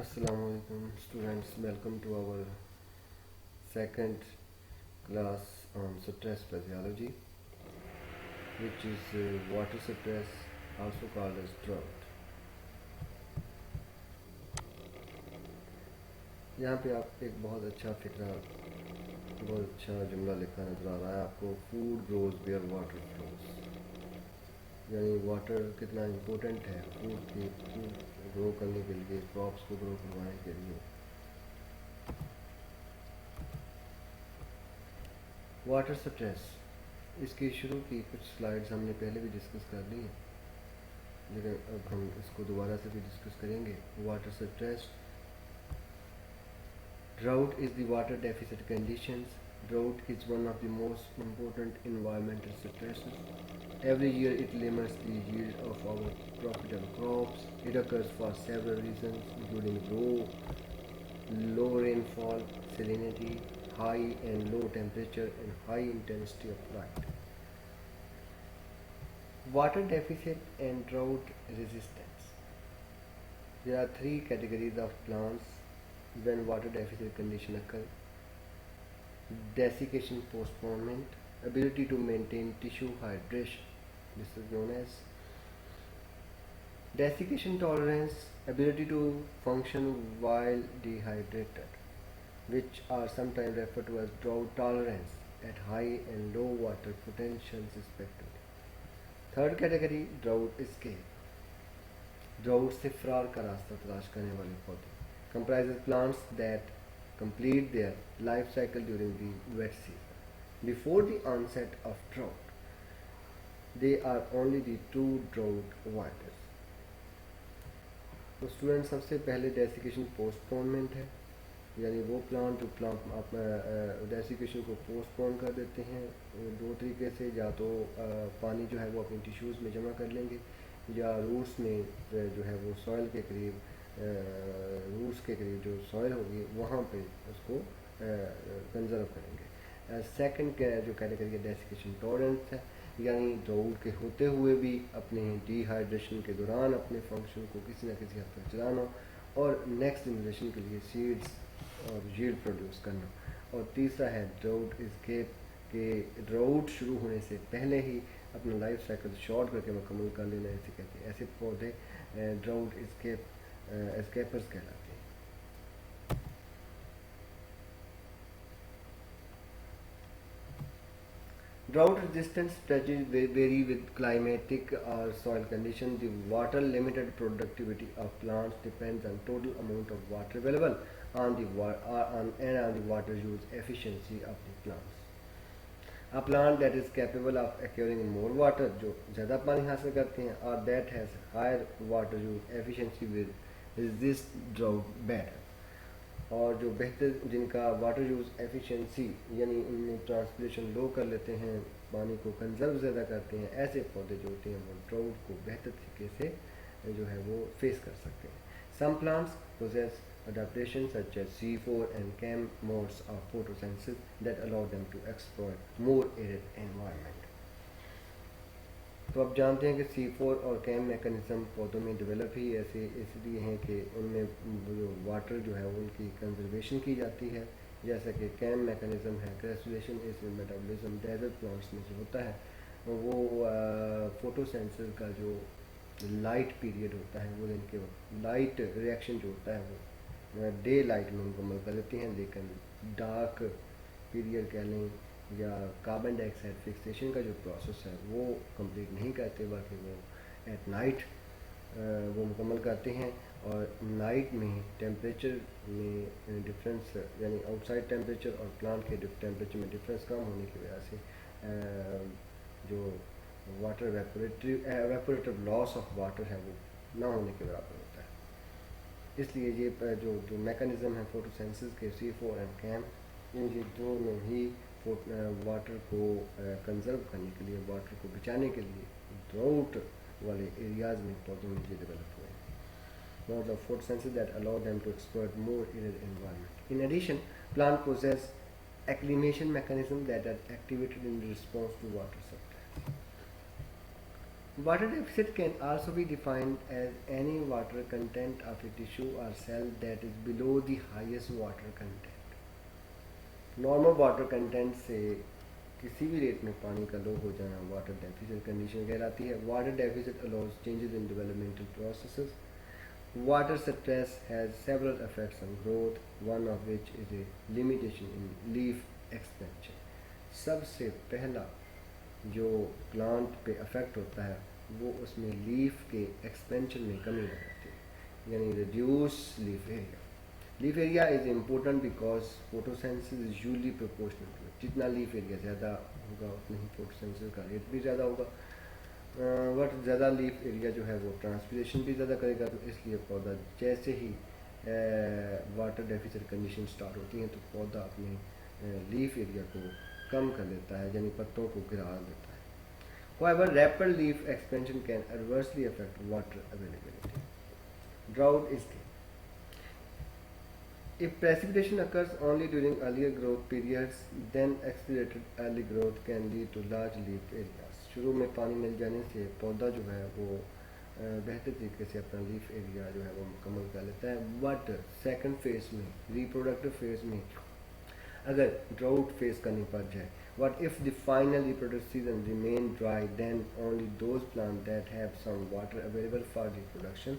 Assalamualaikum students, welcome to our second class on stress physiology, which is water stress, also called as drought. यहाँ पे आप एक बहुत अच्छा फिक्रा, बहुत अच्छा जुमला लिखा नजर आ रहा है आपको। Food grows where water flows, यानी वाटर कितना इम्पोर्टेंट है फूड ग्रो करने के लिए, क्रॉप्स को ग्रो करवाने के लिए। वाटर स्ट्रेस, इसकी शुरू की कुछ स्लाइड्स हमने पहले भी डिस्कस कर ली हैं, लेकिन अब हम इसको दोबारा से भी डिस्कस करेंगे। Water stress, drought is the water deficit conditions. Drought is one of the most important environmental stresses. Every year it limits the yield of our profitable crops. It occurs for several reasons, including low rainfall, salinity, high and low temperature, and high intensity of light. Water deficit and drought resistance. There are three categories of plants when water deficit condition occur. Desiccation postponement, ability to maintain tissue hydration. This is known as desiccation tolerance, ability to function while dehydrated, which are sometimes referred to as drought tolerance at high and low water potentials respectively. Third category, drought escape. Drought से फरार का रास्ता तलाश करने वाले पौधे, comprises plants that complete their life cycle during the wet season. Before the onset of drought, they are only the true drought avoiders. तो student, सबसे पहले डेसिकेशन पोस्टपोनमेंट है, यानी वो प्लांट जो प्लांट आप डेसिकेशन को पोस्टपोन कर देते हैं दो तरीके से। या तो पानी जो है वो अपनी टिश्यूज़ में जमा कर लेंगे, या रूट्स में जो है वो सॉइल के करीब, रूट्स के करीब जो सॉइल होगी वहाँ पे उसको कंजर्व करेंगे। सेकंड जो कैटेगरी है डेसिकेशन टॉलरेंस है, यानी ड्राउट के होते हुए भी अपने डिहाइड्रेशन के दौरान अपने फंक्शन को किसी न किसी हद तक चलाना और नेक्स्ट जनरेशन के लिए सीड्स और यील्ड प्रोड्यूस करना। और तीसरा है ड्राउट एस्केप, के ड्राउट शुरू होने से पहले ही अपना लाइफ साइकिल शॉर्ट करके मुकम्मल कर लेना, ऐसे कहते हैं। ऐसे पौधे ड्राउट एस्केपर्स कहलाते हैं। Drought resistant strategies vary with climatic or soil conditions. The water limited productivity of plants depends on total amount of water available on the water use efficiency of the plants. A plant that is capable of acquiring more water, जो ज़्यादा पानी हासिल करते हैं, or that has higher water use efficiency will resist drought better. और जो बेहतर, जिनका वाटर यूज़ एफिशिएंसी यानी इनमें ट्रांसपिरेशन लो कर लेते हैं, पानी को कंजर्व ज़्यादा करते हैं, ऐसे पौधे जो होते हैं वो ड्राउट को बेहतर तरीके से जो है वो फेस कर सकते हैं। Some plants possess adaptations such as C4 and CAM modes of photosynthesis that allow them to exploit more arid environment. तो अब जानते हैं कि C4 और कैम मैकेनिज़्म पौधों में डेवलप ही ऐसे इसलिए हैं कि उनमें जो वाटर जो है उनकी कंजर्वेशन की जाती है, जैसा कि कैम मैकेनिज़्म है क्रेसुलेशन इस मेटाबॉलिज्म डेजर्ट प्लांट्स में जो होता है वो फोटोसेंसर का जो लाइट पीरियड होता है वो दिन के वक्त लाइट रिएक्शन जो होता है वो डे लाइट में मुकम्मल कर देती हैं, लेकिन डार्क पीरियड कह लें या कार्बन डाइऑक्साइड फिक्सेशन का जो प्रोसेस है वो कंप्लीट नहीं करते, बल्कि वो एट नाइट वो मुकम्मल करते हैं। और नाइट में टेम्परेचर में डिफरेंस, यानी आउटसाइड टेम्परेचर और प्लांट के टेम्परेचर में डिफरेंस कम होने की वजह से जो वाटर एवेपोरेटिव लॉस ऑफ वाटर है वो ना होने के बराबर होता है। इसलिए ये जो मैकेनिज़्म है फोटोसेंसिस के C4 एंड कैम, ये दोनों ही वाटर को कंजर्व करने के लिए, वाटर को बचाने के लिए ड्राउट वाले एरियाज़ में पौधों में ये डेवलप हुए हैं। Modes of photosynthesis that allow them to exploit more arid environment. In addition, plants possess acclimation mechanisms that are activated in response to water supply. Water deficit can also be defined as any water content of a tissue or cell that is below the highest water content. Normal water content से किसी भी rate में पानी का लो हो जाना water deficit condition कहलाती है. Water deficit allows changes in developmental processes. Water stress has several effects on growth, one of which is a limitation in leaf expansion. सबसे पहला जो प्लांट पे अफेक्ट होता है वो उसमें लीफ के एक्सपेंशन में कमी आ जाती है, यानी reduce leaf area. Leaf area is important because photosynthesis is usually proportional to it. जितना लीफ एरिया ज़्यादा होगा उतना ही फोटोसेंसिस का रेट भी ज़्यादा होगा. बट ज़्यादा लीफ एरिया जो है वो ट्रांसपिरेशन भी ज़्यादा करेगा, तो इसलिए पौधा जैसे ही वाटर डेफिसिट कंडीशन स्टार्ट होती हैं तो पौधा अपने लीफ एरिया को कम कर लेता है, यानी पत्तों को गिरा देता है. However, rapid leaf expansion can adversely affect water availability. Drought is key. If precipitation occurs only during earlier growth periods, then accelerated early growth can lead to large leaf areas. शुरू में पानी मिल जाने से पौधा जो है वो बेहतर तरीके से अपना लीफ एरिया जो है वो मुकम्मल कर लेता है. बट सेकंड फेज में, रिप्रोडक्टिव फेज में अगर ड्राउट फेस करनी पड़ जाए, what if the final reproductive season remain dry, then only those plants that have some water available for reproduction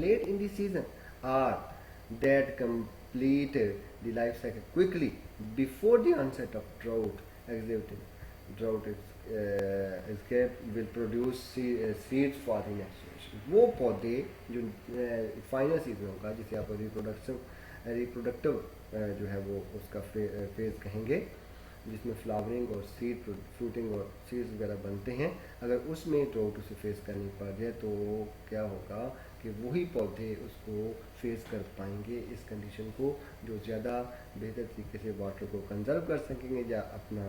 late in the season or that complete the life cycle quickly before the onset of drought exhibiting drought escape will produce seeds for the next generation. वो पौधे जो final season होगा जिसे आप reproductive जो है वो उसका फेज कहेंगे, जिसमें फ्लावरिंग और सीड फ्रूटिंग और सीड्स वगैरह बनते हैं, अगर उसमें ड्राउट उसे फेस करनी पड़ जाए तो क्या होगा कि वही पौधे उसको फेस कर पाएंगे इस कंडीशन को, जो ज़्यादा बेहतर तरीके से वाटर को कंजर्व कर सकेंगे या अपना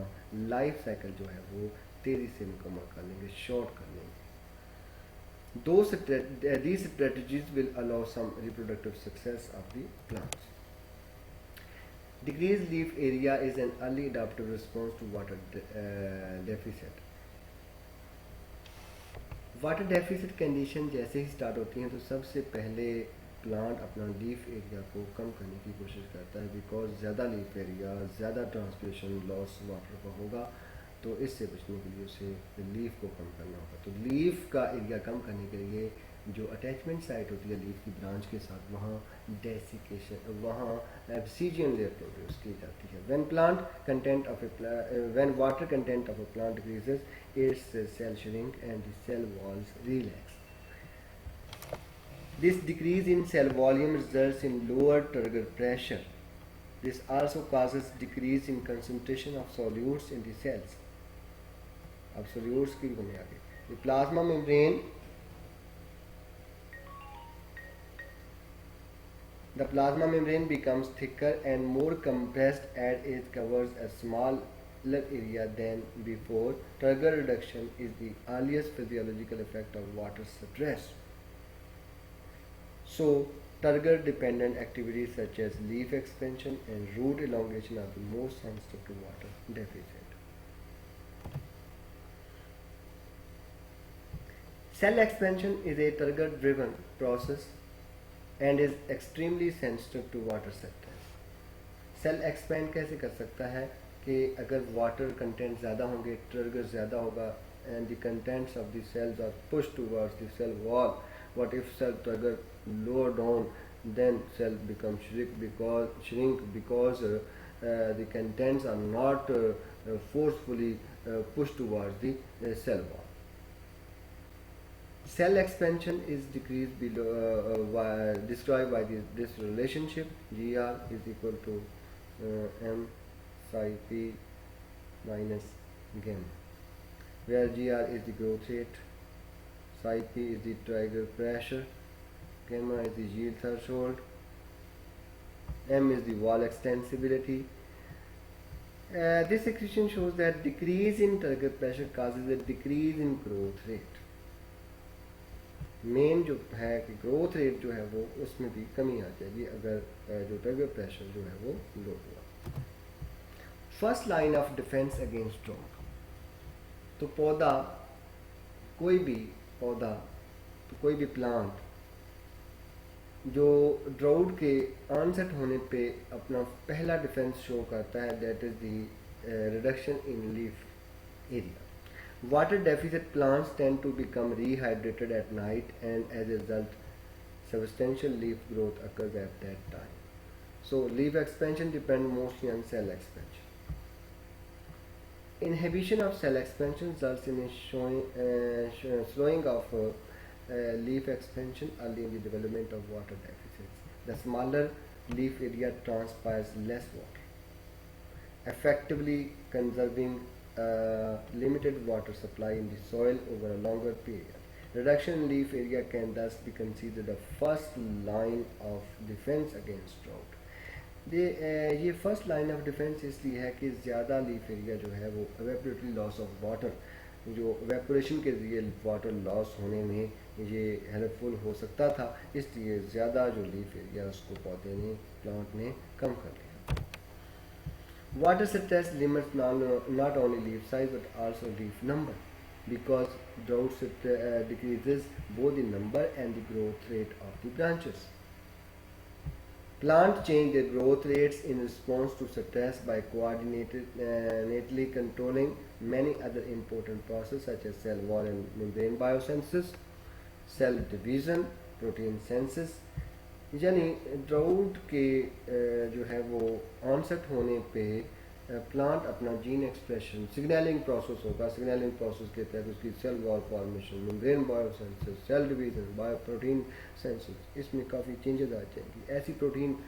लाइफ साइकिल जो है वो तेज़ी से मुकम्मल कर लेंगे, शॉर्ट कर लेंगे. These strategies will allow some reproductive success of the plants. Decreased leaf area is an early adaptive response to water deficit. Water deficit condition जैसे ही स्टार्ट होती हैं तो सबसे पहले प्लांट अपना लीफ एरिया को कम करने की कोशिश करता है, बिकॉज ज़्यादा लीफ एरिया, ज़्यादा ट्रांसपिरेशन लॉस वाटर का होगा, तो इससे बचने के लिए उसे लीफ को कम करना होगा. तो लीफ का एरिया कम करने के लिए जो अटैचमेंट साइट होती है लीफ की ब्रांच के साथ, वहाँ डेसिकेशन, वहाँ एब्सीजियन लेयर प्रोड्यूस की जाती है. when water content of a plant decreases, its cell shrink and the cell walls relax. This decrease in cell volume results in lower turgor pressure. This also causes decrease in concentration of solutes in the cells. अब solutes की कमी आ गई. The plasma membrane The plasma membrane becomes thicker and more compressed as it covers a smaller area than before. Turgor reduction is the earliest physiological effect of water stress. So, turgor dependent activities such as leaf expansion and root elongation are the most sensitive to water deficit. Cell expansion is a turgor driven process and is extremely sensitive to water stress. Cell expand कैसे कर सकता है कि अगर water content ज़्यादा होंगे, turgor ज़्यादा होगा, and the contents of the cells are push towards the cell wall. What if cell turgor lower down, then cell becomes shrink because the contents are not forcefully pushed towards the cell wall. Cell expansion is decreased described by this relationship. GR is equal to M psi P minus gamma, where GR is the growth rate, psi P is the trigger pressure, gamma is the yield threshold, M is the wall extensibility. This equation shows that decrease in trigger pressure causes a decrease in growth rate. Main जो है कि growth rate जो है वो उसमें भी कमी आ जाएगी अगर जो ट्रिगर प्रेशर जो है वो लो हुआ. First line of defence against drought. तो पौधा कोई भी पौधा, तो कोई भी प्लांट जो ड्राउट के ऑनसेट होने पे अपना पहला डिफेंस शो करता है, that is the reduction in leaf area. Water deficit plants tend to become rehydrated at night, and as a result, substantial leaf growth occurs at that time. So, leaf expansion depends mostly on cell expansion. Inhibition of cell expansion results in a slowing of leaf expansion early in the development of water deficits. The smaller leaf area transpires less water, effectively conserving limited water supply in the soil over a longer period. Reduction in leaf area can thus be considered the first line of defense against drought. ये first line of defence इसलिए है कि ज़्यादा leaf area जो है वो एवेपोरेटरी loss of water, जो evaporation के ज़रिए वाटर लॉस होने में ये हेल्पफुल हो सकता था, इसलिए ज़्यादा जो लीफ एरिया उसको पौधे ने, प्लांट ने कम कर लिया. Water stress limits not only leaf size but also leaf number, because drought decreases both the number and the growth rate of the branches. Plants change their growth rates in response to stress by coordinatedly controlling many other important processes such as cell wall and membrane biosynthesis, cell division, protein synthesis. यानी drought के जो है वो onset होने पे plant अपना gene expression signaling process होगा. Signaling process के तहत उसकी cell wall formation, membrane biosynthesis, cell division, bio protein synthesis, इसमें काफ़ी चेंजेस आ जाएंगी. ऐसी प्रोटीन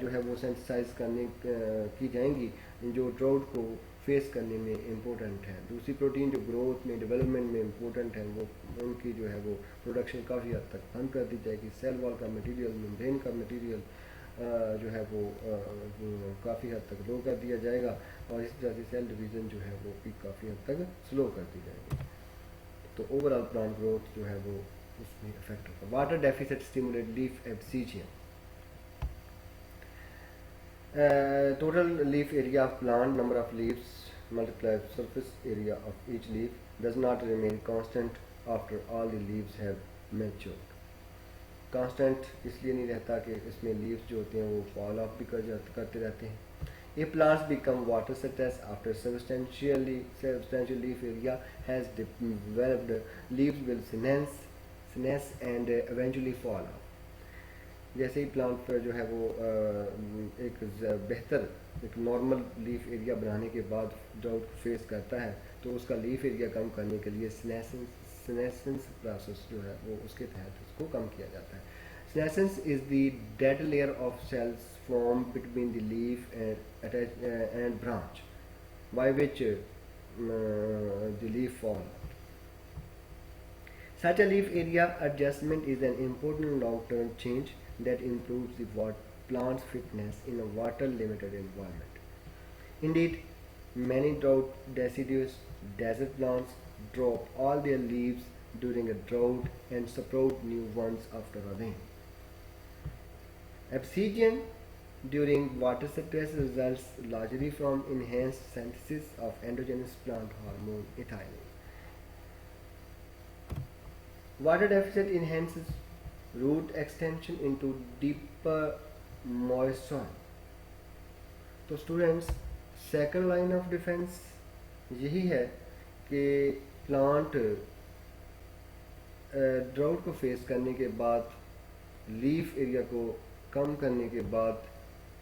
जो है वो सेंसिटाइज करने की जाएंगी जो ड्राउट को फेस करने में इम्पोर्टेंट है. दूसरी प्रोटीन जो ग्रोथ में, डेवलपमेंट में इम्पोर्टेंट है, वो उनकी जो है वो प्रोडक्शन काफ़ी हद तक बंद कर दी जाएगी. सेल वॉल का मटेरियल, मेम्ब्रेन का मटेरियल जो है वो काफ़ी हद तक लो कर दिया जाएगा, और इस तरह से सेल डिवीज़न जो है वो भी काफ़ी हद तक स्लो कर दी जाएगी. तो ओवरऑल प्लांट ग्रोथ जो है वो उसमें इफेक्ट होगा. Water deficit stimulate leaf abscisin. Total leaf area of plant, number of leaves multiplied surface area of each leaf does not remain constant after all the leaves have matured. Constant इसलिए नहीं रहता कि इसमें leaves जो होते हैं वो fall of भी करते रहते हैं. ये plants become water stressed after substantial leaf area has developed. Leaves will senesce and eventually fall off. जैसे ही प्लांट पर जो है वो एक बेहतर एक नॉर्मल लीफ एरिया बनाने के बाद ड्राउट फेस करता है, तो उसका लीफ एरिया कम करने के लिए सीनेसेंस प्रोसेस जो है वो उसके तहत उसको कम किया जाता है. Senescence is the dead layer of cells form between the leaf and branch by which the leaf fall. Such a leaf area adjustment is an important long-term change that improves the plant's fitness in a water-limited environment. Indeed, many drought deciduous desert plants drop all their leaves during a drought and sprout new ones after a rain. Abscission during water stress results largely from enhanced synthesis of endogenous plant hormone ethylene. Water deficit enhances root extension into deeper moist soil. तो students, second line of defence यही है कि plant drought को face करने के बाद, leaf area को कम करने के बाद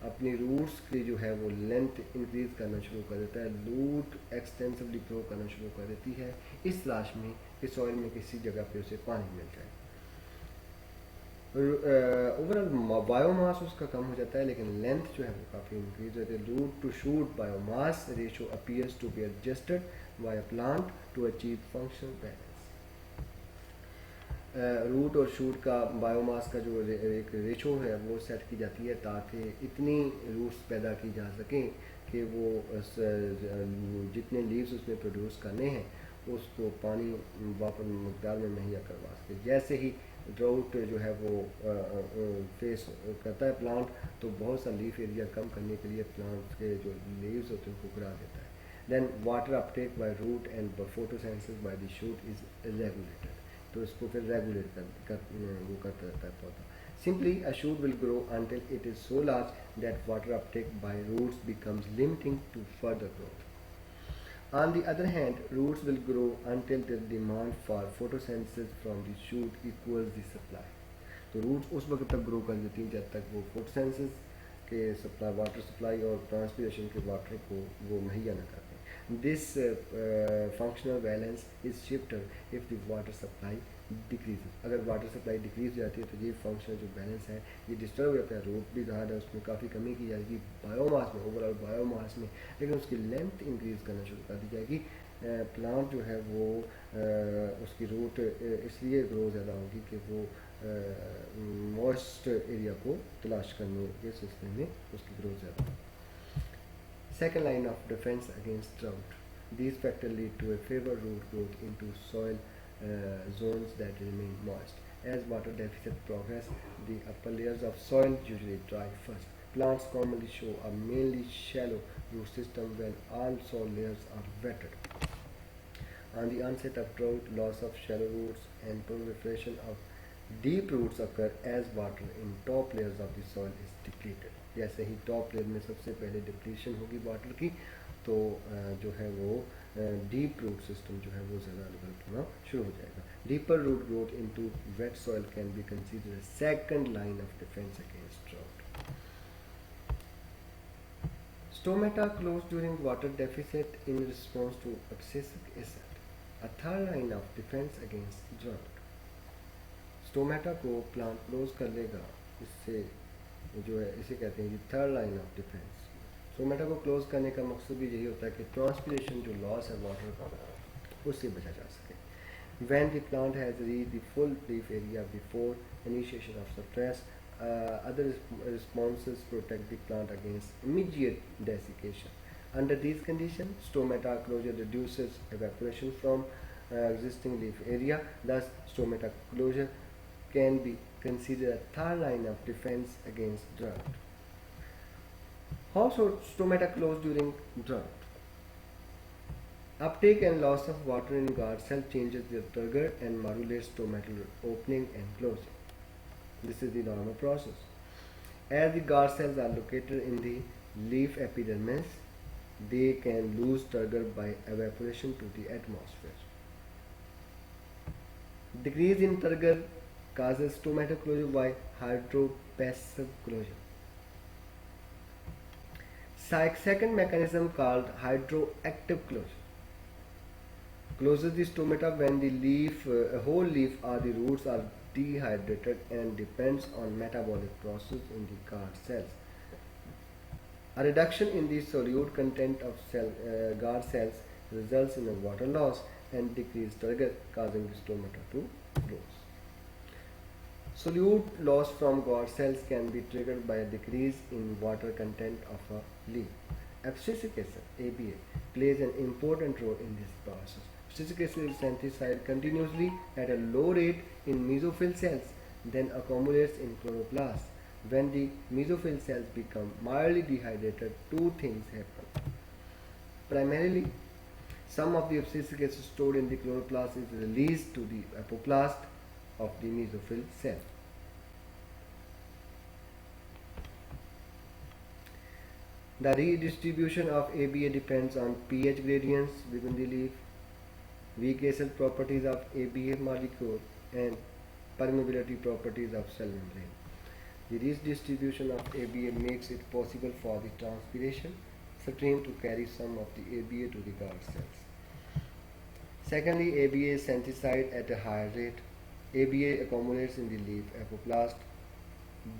अपनी रूट्स की जो है वो लेंथ इंक्रीज करना शुरू कर देता है. रूट एक्सटेंसिवली ग्रो करना शुरू कर देती है इस तलाश में कि सॉइल में किसी जगह पे उसे पानी मिल जाए. ओवरऑल बायोमास उसका कम हो जाता है, लेकिन लेंथ जो है वो काफ़ी इंक्रीज होती है. Root to shoot biomass ratio appears to be adjusted by a plant to achieve functional balance. Root और शूट का बायोमास का जो एक रेशो है वो सेट की जाती है ताकि इतनी रूट्स पैदा की जा सकें कि वो जितने लीव्स उसमें प्रोड्यूस करने हैं उसको पानी वापर मकदार में मुहैया करवा सके. जैसे ही ड्राउट जो है वो फेस करता है प्लांट, तो बहुत सा लीफ एरिया कम करने के लिए प्लांट के जो लीव्स होते हैं उनको गिरा देता है. Then water uptake by root and photosynthesis by the shoot is regulated. तो इसको फिर रेगुलेट वो करता रहता है पौधा. Simply, a shoot will grow until it is so large that water uptake by roots becomes limiting to further growth. On the other hand, roots will grow until the demand for photosynthesis from the shoot equals the supply. तो roots उस वक्त तक grow कर देती हैं जब तक वो फोटोसिंथेसिस के सप्लाई, वाटर सप्लाई और ट्रांसपिरेशन के वाटर को वो मुहैया न करते हैं. This functional balance is shifted if the water supply decrease. अगर वाटर सप्लाई डिक्रीज हो जाती है तो ये फंक्शनल जो बैलेंस है ये डिस्टर्ब हो जाता है. रूट भी ज़्यादा है, उसमें काफ़ी कमी की जाएगी बायोमास में, ओवरऑल बायोमास में, लेकिन उसकी लेंथ इंक्रीज करना शुरू कर दी जाएगी. प्लांट जो है वो उसकी रूट इसलिए ग्रो ज़्यादा होगी कि वो मॉइस्ट एरिया को तलाश करने के सिलसिले में उसकी ग्रोथ ज़्यादा है. Second line of defence against drought. These factors lead to a favor root growth into soil zones that remain moist. As water deficit progress, the upper layers of soil usually dry first. Plants commonly show a mainly shallow root system when all soil layers are wetted. On the onset of drought, loss of shallow roots and proliferation of deep roots occur as water in top layers of the soil is depleted. जैसे ही top layer में सबसे पहले depletion होगी water की तो जो है वो डीप रूट सिस्टम जो है वो ज़्यादा डेवलप होना शुरू हो जाएगा. Deeper root growth into wet soil can be considered a second line of defence against drought. Stomata close during water deficit in response to abscisic acid. A third line of defense against drought. Stomata को plant close कर लेगा, इससे जो है इसे कहते हैं third line of defence. Stomata को क्लोज करने का मकसद भी यही होता है कि ट्रांसपिरेशन जो लॉस है वाटर का उससे बचा जा सके. When the plant has reach the full leaf area before initiation of stress, other responses protect the plant against immediate desiccation. Under these conditions, stomata closure reduces evaporation from existing leaf area. Thus, stomata closure can be considered a third line of defense against drought. How should stomata close during drought? Uptake and loss of water in guard cell changes their trigger and modulates stomatal opening and closing. This is the normal process. As the guard cells are located in the leaf epidermis, they can lose turgor by evaporation to the atmosphere. Decrease in turgor causes stomatal closure by hydropassive closure. Second mechanism called hydroactive closure closes the stomata when the leaf, whole leaf or the roots are dehydrated and depends on metabolic process in the guard cells. A reduction in the solute content of guard cells results in a water loss and decreased turgor, causing the stomata to close. Solute loss from guard cells can be triggered by a decrease in water content of a leaf. Abscisic acid (ABA) plays an important role in this process. Abscisic acid is synthesized continuously at a low rate in mesophyll cells, then accumulates in chloroplasts. When the mesophyll cells become mildly dehydrated, two things happen. Primarily, some of the abscisic acid stored in the chloroplast is released to the apoplast of the mesophyll cell. The redistribution of ABA depends on pH gradients within the leaf, weak acid properties of ABA molecule, and permeability properties of cell membrane. The redistribution of ABA makes it possible for the transpiration stream to carry some of the ABA to the guard cells. Secondly, ABA is synthesized at a higher rate. ABA accumulates in the leaf apoplast.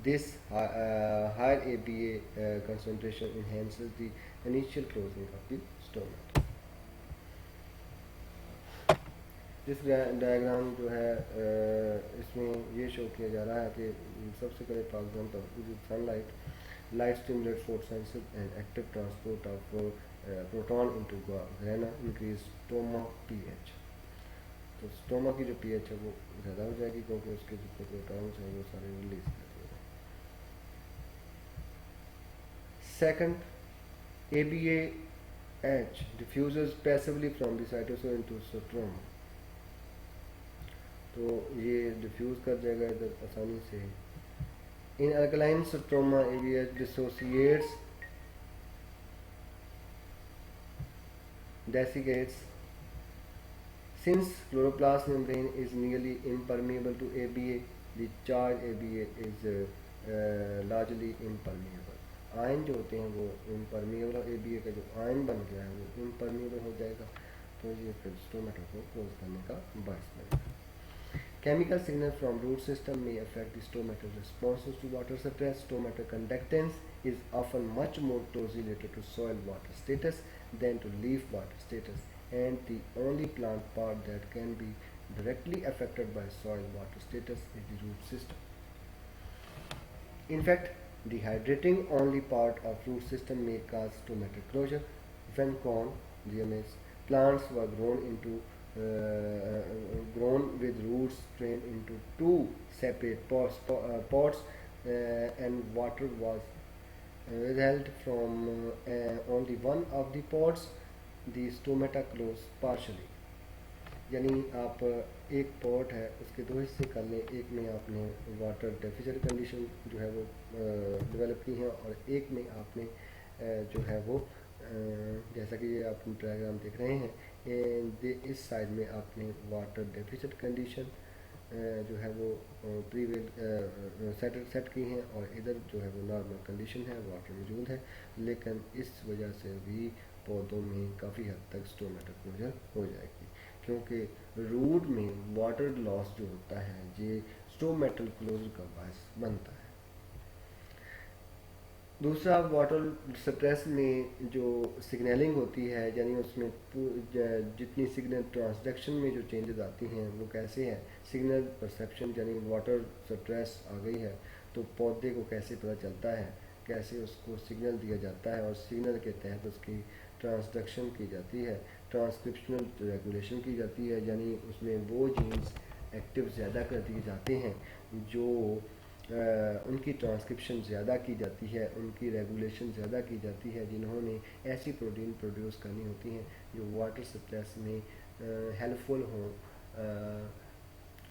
This higher ABA concentration enhances the initial closing of the stomata. इस diagram जो है इसमें ये show किया जा रहा है कि सबसे पहले for example sunlight light stimulate photosynthesis and active transport of proton into grana increase stoma pH. तो स्टोमा की जो पीएच है वो ज़्यादा हो जाएगी क्योंकि उसके जितने प्रोटॉन्स हैं वो सारे रिलीज कर दिए. Second, ABAH diffuses passively from the cytosol into stroma. तो ये डिफ्यूज़ कर जाएगा इधर आसानी से। In alkaline stroma area dissociates desiccates. Since chloroplast membrane is nearly impermeable to ABA, the charged ABA is largely impermeable. Ion जो होते हैं वो impermeable और ABA का जो आयन बन गया है वो impermeable हो जाएगा, तो ये फिर स्टोमेटा को क्लोज करने का बायस बनेगा। Chemical signal from root system may affect the stomatal responses to water suppress. Stomatal conductance is often much more closely related to soil water status than to leaf water status, and the only plant part that can be directly affected by soil water status is the root system. In fact, dehydrating only part of root system may cause stomatal closure. When corn, GMS, plants were grown with roots trained into two separate pots and water was withheld from only one of the pots, the stomata closed partially. यानी आप एक pot है उसके दो हिस्से कर लें, एक में आपने वाटर डेफिसिट कंडीशन जो है वो डेवलप की है और एक में आपने जो है वो जैसा कि ये आप डायग्राम देख रहे हैं, इस साइड में आपने वाटर डेफिसिट कंडीशन जो है वो प्रीवेल सेट की हैं और इधर जो है वो नॉर्मल कंडीशन है, वाटर मौजूद है, लेकिन इस वजह से भी पौधों में काफ़ी हद तक स्टोमेटा क्लोजर हो जाएगी, क्योंकि रूट में वाटर लॉस जो होता है ये स्टोमेटल क्लोजर का बायस बनता है। दूसरा, वाटर सप्रेस में जो सिग्नलिंग होती है, यानी उसमें जितनी सिग्नल ट्रांसडक्शन में जो चेंजेस आती हैं वो कैसे हैं, सिग्नल परसेप्शन, यानी वाटर सप्रेस आ गई है तो पौधे को कैसे पता चलता है, कैसे उसको सिग्नल दिया जाता है और सिग्नल के तहत उसकी ट्रांसडक्शन की जाती है, ट्रांसक्रिप्शनल रेगुलेशन की जाती है, यानी उसमें वो जीन्स एक्टिव ज़्यादा कर दिए जाते हैं जो उनकी ट्रांसक्रिप्शन ज़्यादा की जाती है, उनकी रेगुलेशन ज़्यादा की जाती है, जिन्होंने ऐसी प्रोटीन प्रोड्यूस करनी होती हैं जो वाटर सप्रेस में हेल्पफुल हों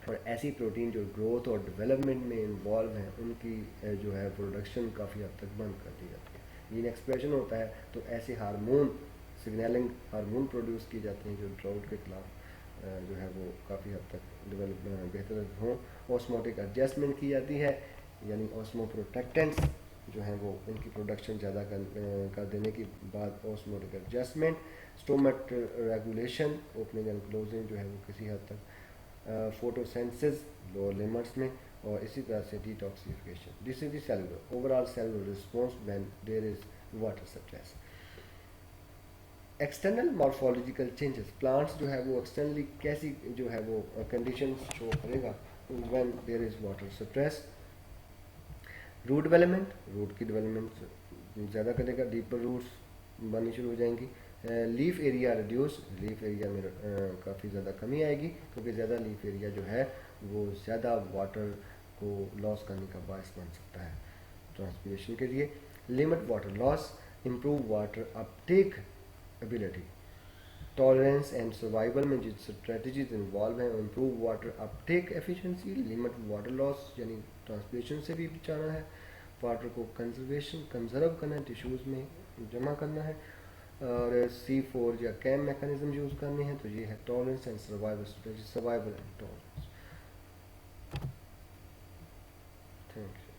और ऐसी प्रोटीन जो ग्रोथ और डेवलपमेंट में इन्वॉल्व हैं उनकी जो है प्रोडक्शन काफ़ी हद तक बंद कर दी जाती है। जीन एक्सप्रेशन होता है तो ऐसे हार्मोन सिग्नलिंग हार्मोन प्रोड्यूस की जाती हैं जो ड्राउट के खिलाफ जो है वो काफ़ी हद तक डेवलप बेहतर हों। ऑस्मोटिक एडजस्टमेंट की जाती है, यानी ऑस्मो प्रोटेक्टेंट्स जो हैं वो इनकी प्रोडक्शन ज़्यादा कर देने के बाद osmotic adjustment, stomate regulation, opening and closing जो है वो किसी हद तक फोटोसेंसिस लोअर लिमिट्स में, और इसी तरह से detoxification. This is the cellular overall cellular response when there is water suppress. External morphological changes, plants जो है वो एक्सटर्नली कैसी जो है वो कंडीशन शो करेगा when there is water suppress. Root development, root की डेवलपमेंट ज़्यादा करेगा, डीपर रूट्स बननी शुरू हो जाएंगी। Leaf area reduce, leaf area में काफ़ी ज़्यादा कमी आएगी क्योंकि ज़्यादा लीफ एरिया जो है वो ज़्यादा वाटर को लॉस करने का बायस बन सकता है ट्रांसपिरेशन के लिए। Limit water loss, improve water Uptake ability, tolerance and survival में जिस स्ट्रेटजीज इन्वॉल्व हैं, improve water Uptake efficiency, limit water loss यानी ट्रांसपिरेशन से भी बचाना है, वाटर को कंजर्व करना है, टिश्यूज़ में जमा करना है, और C4 या कैम मैकेनिज्म यूज़ करने हैं, तो ये है tolerance and survival strategy, survival and tolerance. Thank you.